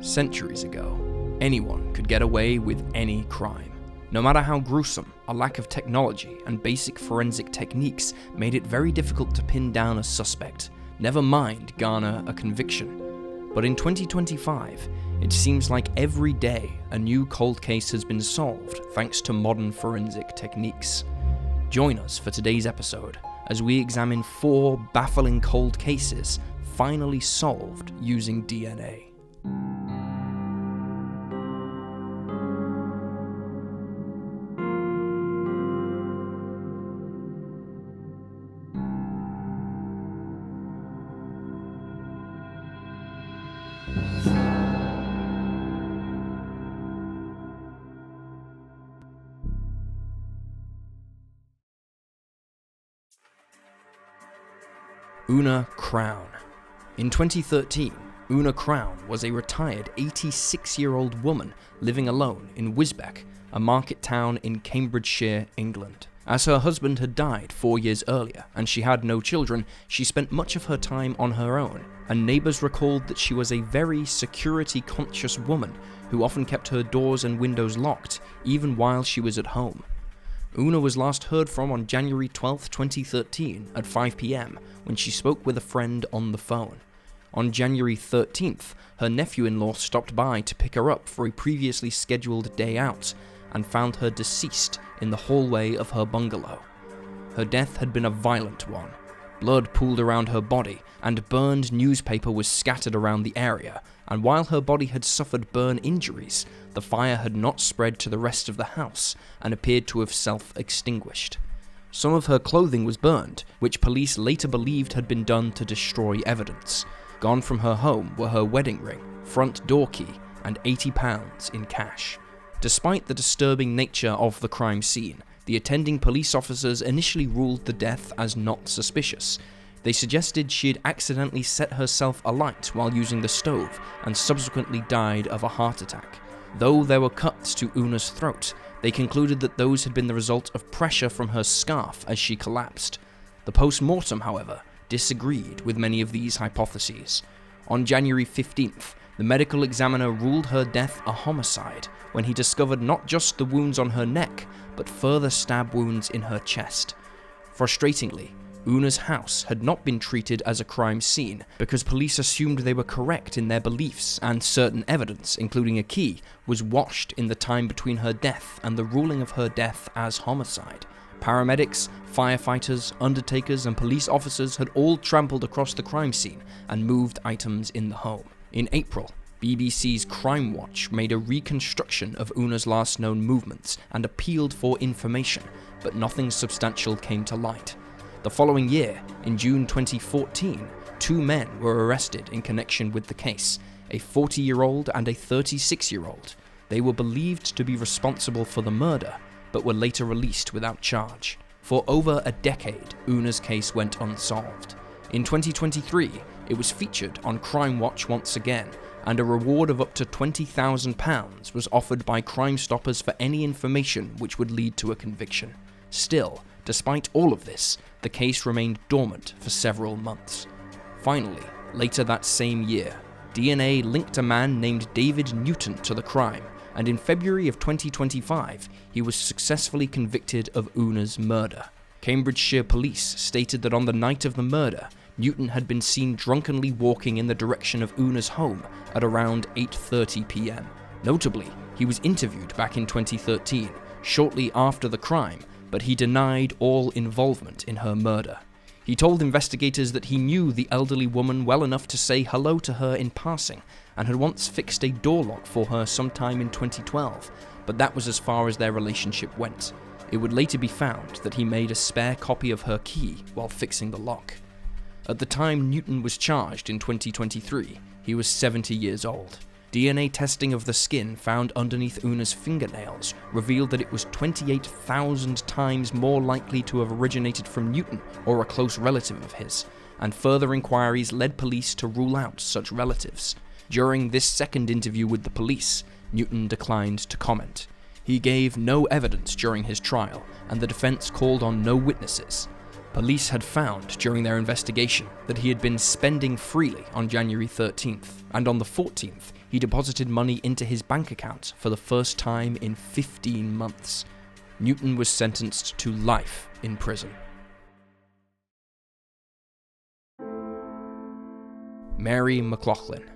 Centuries ago, anyone could get away with any crime. No matter how gruesome, a lack of technology and basic forensic techniques made it very difficult to pin down a suspect, never mind garner a conviction. But in 2025, it seems like every day a new cold case has been solved thanks to modern forensic techniques. Join us for today's episode as we examine 4 baffling cold cases finally solved using DNA. Una Crown. In 2013, Una Crown was a retired 86-year-old woman living alone in Wisbech, a market town in Cambridgeshire, England. As her husband had died 4 years earlier and she had no children, she spent much of her time on her own, and neighbours recalled that she was a very security-conscious woman who often kept her doors and windows locked, even while she was at home. Una was last heard from on January 12, 2013 at 5 p.m. when she spoke with a friend on the phone. On January 13th, her nephew-in-law stopped by to pick her up for a previously scheduled day out and found her deceased in the hallway of her bungalow. Her death had been a violent one. Blood pooled around her body and burned newspaper was scattered around the area, and while her body had suffered burn injuries, the fire had not spread to the rest of the house and appeared to have self-extinguished. Some of her clothing was burned, which police later believed had been done to destroy evidence. Gone from her home were her wedding ring, front door key, and £80 in cash. Despite the disturbing nature of the crime scene, the attending police officers initially ruled the death as not suspicious. They suggested she had accidentally set herself alight while using the stove and subsequently died of a heart attack. Though there were cuts to Una's throat, they concluded that those had been the result of pressure from her scarf as she collapsed. The post-mortem, however, disagreed with many of these hypotheses. On January 15th, the medical examiner ruled her death a homicide when he discovered not just the wounds on her neck, but further stab wounds in her chest. Frustratingly, Una's house had not been treated as a crime scene because police assumed they were correct in their beliefs, and certain evidence, including a key, was washed in the time between her death and the ruling of her death as homicide. Paramedics, firefighters, undertakers, and police officers had all trampled across the crime scene and moved items in the home. In April, BBC's Crime Watch made a reconstruction of Una's last known movements and appealed for information, but nothing substantial came to light. The following year, in June 2014, 2 men were arrested in connection with the case, a 40-year-old and a 36-year-old. They were believed to be responsible for the murder, but were later released without charge. For over a decade, Una's case went unsolved. In 2023, it was featured on Crime Watch once again, and a reward of up to £20,000 was offered by Crime Stoppers for any information which would lead to a conviction. Still, despite all of this, the case remained dormant for several months. Finally, later that same year, DNA linked a man named David Newton to the crime, and in February of 2025, he was successfully convicted of Una's murder. Cambridgeshire police stated that on the night of the murder, Newton had been seen drunkenly walking in the direction of Una's home at around 8:30 p.m. Notably, he was interviewed back in 2013, shortly after the crime, but he denied all involvement in her murder. He told investigators that he knew the elderly woman well enough to say hello to her in passing, and had once fixed a door lock for her sometime in 2012, but that was as far as their relationship went. It would later be found that he made a spare copy of her key while fixing the lock. At the time Newton was charged in 2023, he was 70 years old. DNA testing of the skin found underneath Una's fingernails revealed that it was 28,000 times more likely to have originated from Newton or a close relative of his, and further inquiries led police to rule out such relatives. During this second interview with the police, Newton declined to comment. He gave no evidence during his trial, and the defense called on no witnesses. Police had found during their investigation that he had been spending freely on January 13th, and on the 14th, he deposited money into his bank account for the first time in 15 months. Newton was sentenced to life in prison. Mary McLaughlin.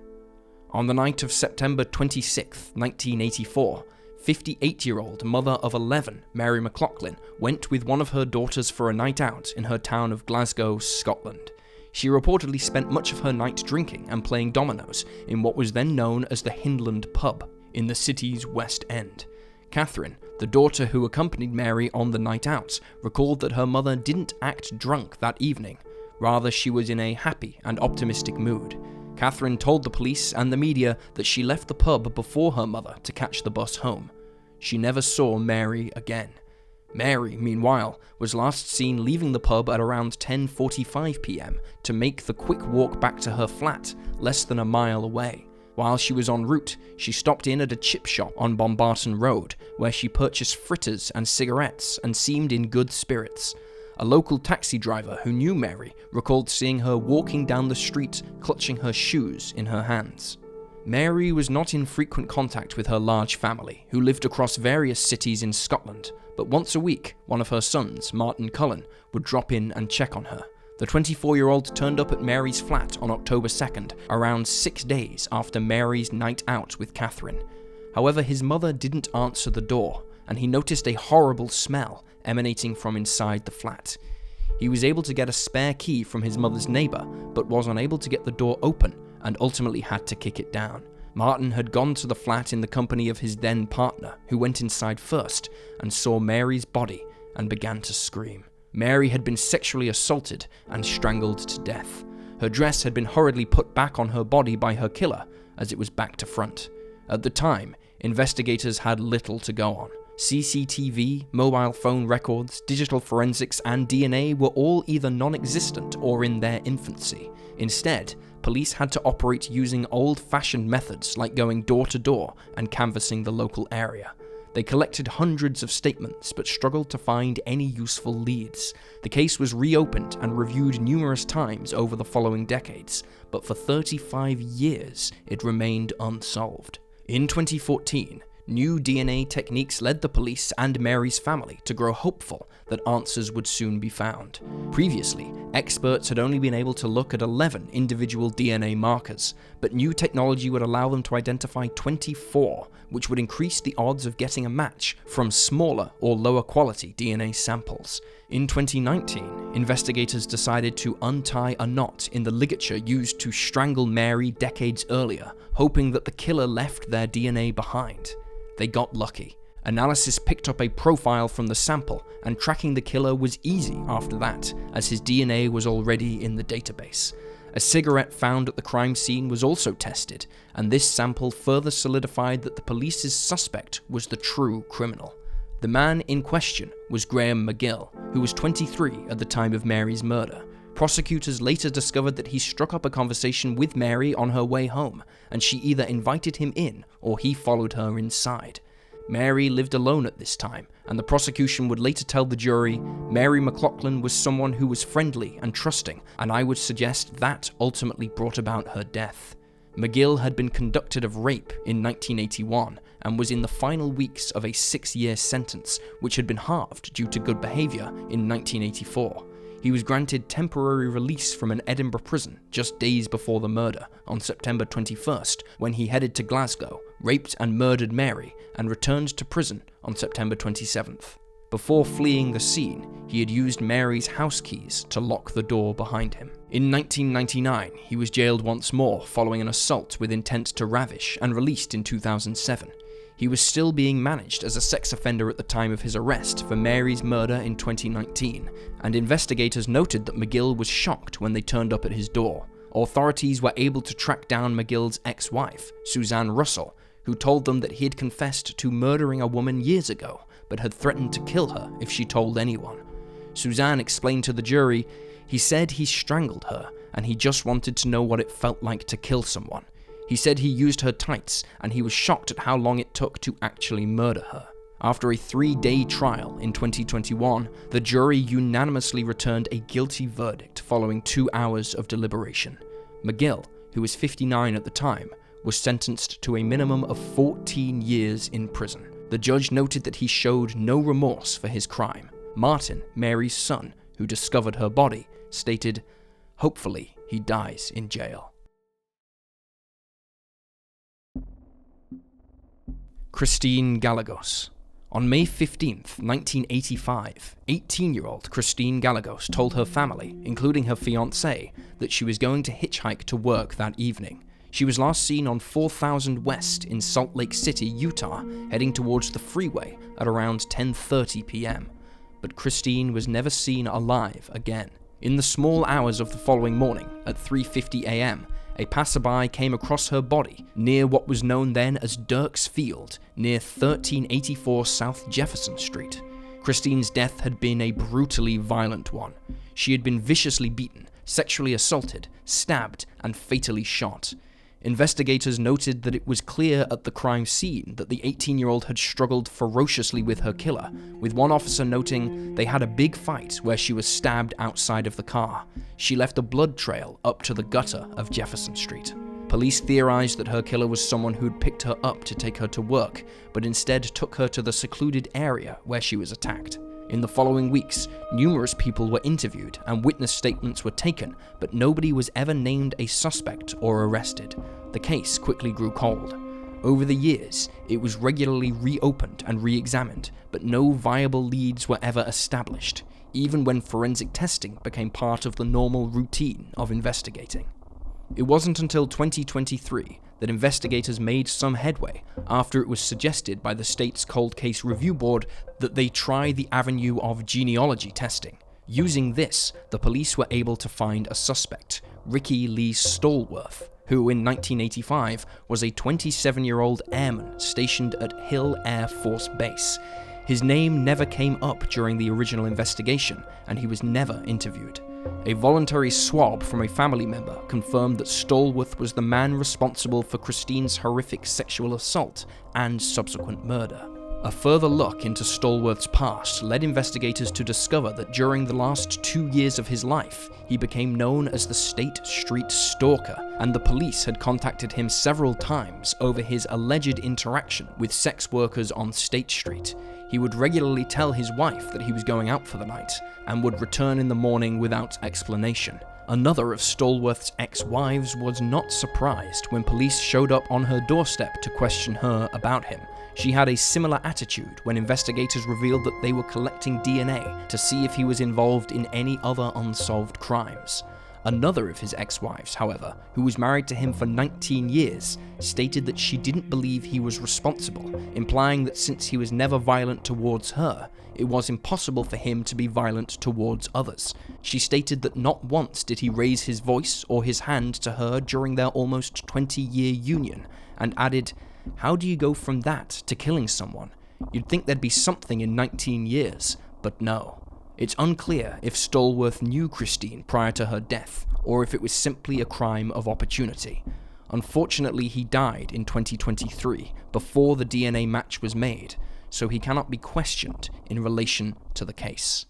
On the night of September 26, 1984, 58-year-old mother of 11, Mary McLaughlin, went with one of her daughters for a night out in her town of Gallegos, Scotland. She reportedly spent much of her night drinking and playing dominoes in what was then known as the Hindland Pub in the city's West End. Catherine, the daughter who accompanied Mary on the night out, recalled that her mother didn't act drunk that evening. Rather, she was in a happy and optimistic mood. Catherine told the police and the media that she left the pub before her mother to catch the bus home. She never saw Mary again. Mary, meanwhile, was last seen leaving the pub at around 10:45 p.m. to make the quick walk back to her flat, less than a mile away. While she was en route, she stopped in at a chip shop on Bombarton Road, where she purchased fritters and cigarettes and seemed in good spirits. A local taxi driver who knew Mary recalled seeing her walking down the street, clutching her shoes in her hands. Mary was not in frequent contact with her large family, who lived across various cities in Scotland, but once a week, one of her sons, Martin Cullen, would drop in and check on her. The 24-year-old turned up at Mary's flat on October 2nd, around 6 days after Mary's night out with Catherine. However, his mother didn't answer the door, and he noticed a horrible smell emanating from inside the flat. He was able to get a spare key from his mother's neighbor, but was unable to get the door open and ultimately had to kick it down. Martin had gone to the flat in the company of his then partner, who went inside first and saw Mary's body and began to scream. Mary had been sexually assaulted and strangled to death. Her dress had been hurriedly put back on her body by her killer, as it was back to front. At the time, investigators had little to go on. CCTV, mobile phone records, digital forensics, and DNA were all either non-existent or in their infancy. Instead, police had to operate using old-fashioned methods like going door-to-door and canvassing the local area. They collected hundreds of statements but struggled to find any useful leads. The case was reopened and reviewed numerous times over the following decades, but for 35 years it remained unsolved. In 2014, new DNA techniques led the police and Mary's family to grow hopeful that answers would soon be found. Previously, experts had only been able to look at 11 individual DNA markers, but new technology would allow them to identify 24, which would increase the odds of getting a match from smaller or lower quality DNA samples. In 2019, investigators decided to untie a knot in the ligature used to strangle Mary decades earlier, hoping that the killer left their DNA behind. They got lucky. Analysis picked up a profile from the sample, and tracking the killer was easy after that, as his DNA was already in the database. A cigarette found at the crime scene was also tested, and this sample further solidified that the police's suspect was the true criminal. The man in question was Graham McGill, who was 23 at the time of Mary's murder. Prosecutors later discovered that he struck up a conversation with Mary on her way home, and she either invited him in or he followed her inside. Mary lived alone at this time, and the prosecution would later tell the jury, Mary McLaughlin was someone who was friendly and trusting, and I would suggest that ultimately brought about her death. McGill had been convicted of rape in 1981 and was in the final weeks of a 6-year sentence, which had been halved due to good behaviour in 1984. He was granted temporary release from an Edinburgh prison just days before the murder, on September 21st, when he headed to Glasgow, raped and murdered Mary, and returned to prison on September 27th. Before fleeing the scene, he had used Mary's house keys to lock the door behind him. In 1999, he was jailed once more following an assault with intent to ravish and released in 2007. He was still being managed as a sex offender at the time of his arrest for Mary's murder in 2019, and investigators noted that McGill was shocked when they turned up at his door. Authorities were able to track down McGill's ex-wife, Suzanne Russell, who told them that he had confessed to murdering a woman years ago, but had threatened to kill her if she told anyone. Suzanne explained to the jury, he said he strangled her, and he just wanted to know what it felt like to kill someone. He said he used her tights, and he was shocked at how long it took to actually murder her. After a 3-day trial in 2021, the jury unanimously returned a guilty verdict following 2 hours of deliberation. McGill, who was 59 at the time, was sentenced to a minimum of 14 years in prison. The judge noted that he showed no remorse for his crime. Martin, Mary's son, who discovered her body, stated, "Hopefully he dies in jail." Christine Gallegos. On May 15, 1985, 18-year-old Christine Gallegos told her family, including her fiancé, that she was going to hitchhike to work that evening. She was last seen on 4000 West in Salt Lake City, Utah, heading towards the freeway at around 10:30 p.m. But Christine was never seen alive again. In the small hours of the following morning, at 3:50 a.m., a passerby came across her body near what was known then as Dirks Field, near 1384 South Jefferson Street. Christine's death had been a brutally violent one. She had been viciously beaten, sexually assaulted, stabbed, and fatally shot. Investigators noted that it was clear at the crime scene that the 18-year-old had struggled ferociously with her killer, with one officer noting they had a big fight where she was stabbed outside of the car. She left a blood trail up to the gutter of Jefferson Street. Police theorized that her killer was someone who'd picked her up to take her to work, but instead took her to the secluded area where she was attacked. In the following weeks, numerous people were interviewed and witness statements were taken, but nobody was ever named a suspect or arrested. The case quickly grew cold. Over the years, it was regularly reopened and re-examined, but no viable leads were ever established, even when forensic testing became part of the normal routine of investigating. It wasn't until 2023 that investigators made some headway after it was suggested by the state's Cold Case Review Board that they try the avenue of genealogy testing. Using this, the police were able to find a suspect, Ricky Lee Stallworth, who in 1985 was a 27-year-old airman stationed at Hill Air Force Base. His name never came up during the original investigation, and he was never interviewed. A voluntary swab from a family member confirmed that Stallworth was the man responsible for Christine's horrific sexual assault and subsequent murder. A further look into Stallworth's past led investigators to discover that during the last 2 years of his life, he became known as the State Street Stalker, and the police had contacted him several times over his alleged interaction with sex workers on State Street. He would regularly tell his wife that he was going out for the night, and would return in the morning without explanation. Another of Stallworth's ex-wives was not surprised when police showed up on her doorstep to question her about him. She had a similar attitude when investigators revealed that they were collecting DNA to see if he was involved in any other unsolved crimes. Another of his ex-wives, however, who was married to him for 19 years, stated that she didn't believe he was responsible, implying that since he was never violent towards her, it was impossible for him to be violent towards others. She stated that not once did he raise his voice or his hand to her during their almost 20-year union, and added, "How do you go from that to killing someone? You'd think there'd be something in 19 years, but no." It's unclear if Stallworth knew Christine prior to her death, or if it was simply a crime of opportunity. Unfortunately, he died in 2023, before the DNA match was made, so he cannot be questioned in relation to the case.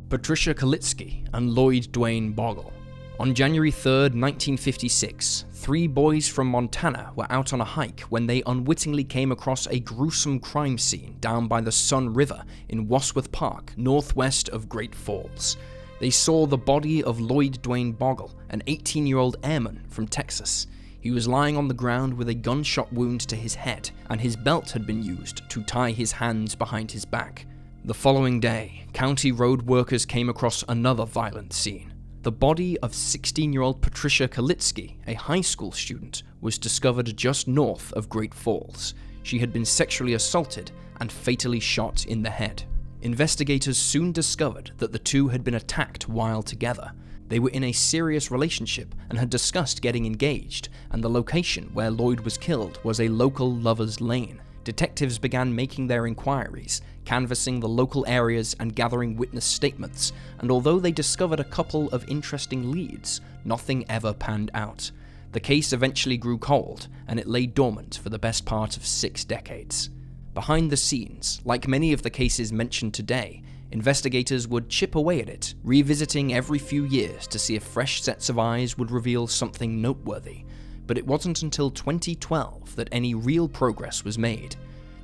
Patricia Kalitzke and Lloyd Duane Bogle. On January 3rd, 1956, 3 boys from Montana were out on a hike when they unwittingly came across a gruesome crime scene down by the Sun River in Wasworth Park, northwest of Great Falls. They saw the body of Lloyd Duane Bogle, an 18-year-old airman from Texas. He was lying on the ground with a gunshot wound to his head, and his belt had been used to tie his hands behind his back. The following day, county road workers came across another violent scene. The body of 16-year-old Patricia Kalitzke, a high school student, was discovered just north of Great Falls. She had been sexually assaulted and fatally shot in the head. Investigators soon discovered that the two had been attacked while together. They were in a serious relationship and had discussed getting engaged, and the location where Lloyd was killed was a local lover's lane. Detectives began making their inquiries, canvassing the local areas and gathering witness statements, and although they discovered a couple of interesting leads, nothing ever panned out. The case eventually grew cold, and it lay dormant for the best part of 6 decades. Behind the scenes, like many of the cases mentioned today, investigators would chip away at it, revisiting every few years to see if fresh sets of eyes would reveal something noteworthy. But it wasn't until 2012 that any real progress was made.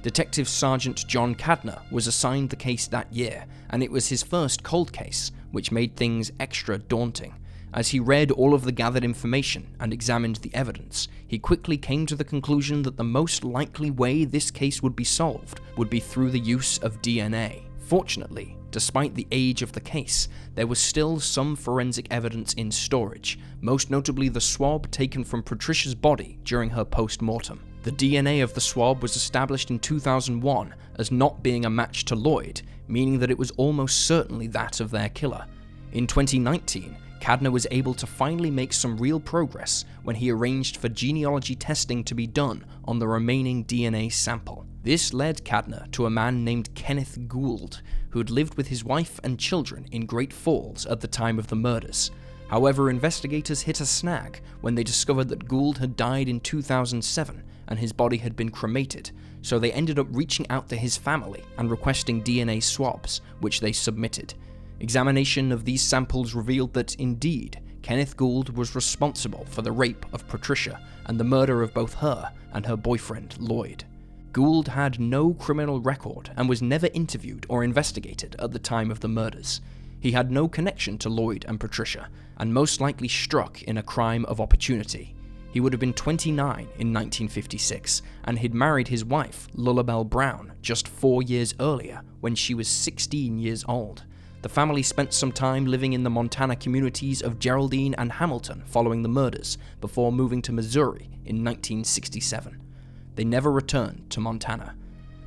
Detective Sergeant John Cadner was assigned the case that year, and it was his first cold case, which made things extra daunting. As he read all of the gathered information and examined the evidence, he quickly came to the conclusion that the most likely way this case would be solved would be through the use of DNA. Fortunately, despite the age of the case, there was still some forensic evidence in storage, most notably the swab taken from Patricia's body during her post-mortem. The DNA of the swab was established in 2001 as not being a match to Lloyd, meaning that it was almost certainly that of their killer. In 2019, Cadner was able to finally make some real progress when he arranged for genealogy testing to be done on the remaining DNA sample. This led Cadner to a man named Kenneth Gould, who had lived with his wife and children in Great Falls at the time of the murders. However, investigators hit a snag when they discovered that Gould had died in 2007 and his body had been cremated, so they ended up reaching out to his family and requesting DNA swabs, which they submitted. Examination of these samples revealed that, indeed, Kenneth Gould was responsible for the rape of Patricia and the murder of both her and her boyfriend, Lloyd. Gould had no criminal record and was never interviewed or investigated at the time of the murders. He had no connection to Lloyd and Patricia, and most likely struck in a crime of opportunity. He would have been 29 in 1956, and he'd married his wife, Lullabelle Brown, just 4 years earlier, when she was 16 years old. The family spent some time living in the Montana communities of Geraldine and Hamilton following the murders, before moving to Missouri in 1967. They never returned to Montana.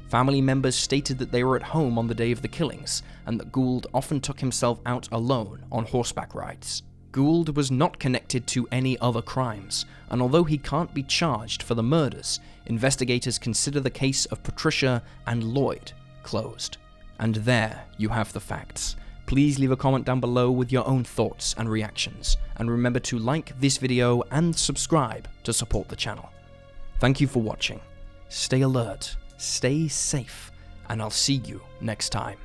Family members stated that they were at home on the day of the killings, and that Gould often took himself out alone on horseback rides. Gould was not connected to any other crimes, and although he can't be charged for the murders, investigators consider the case of Patricia and Lloyd closed. And there you have the facts. Please leave a comment down below with your own thoughts and reactions, and remember to like this video and subscribe to support the channel. Thank you for watching. Stay alert, stay safe, and I'll see you next time.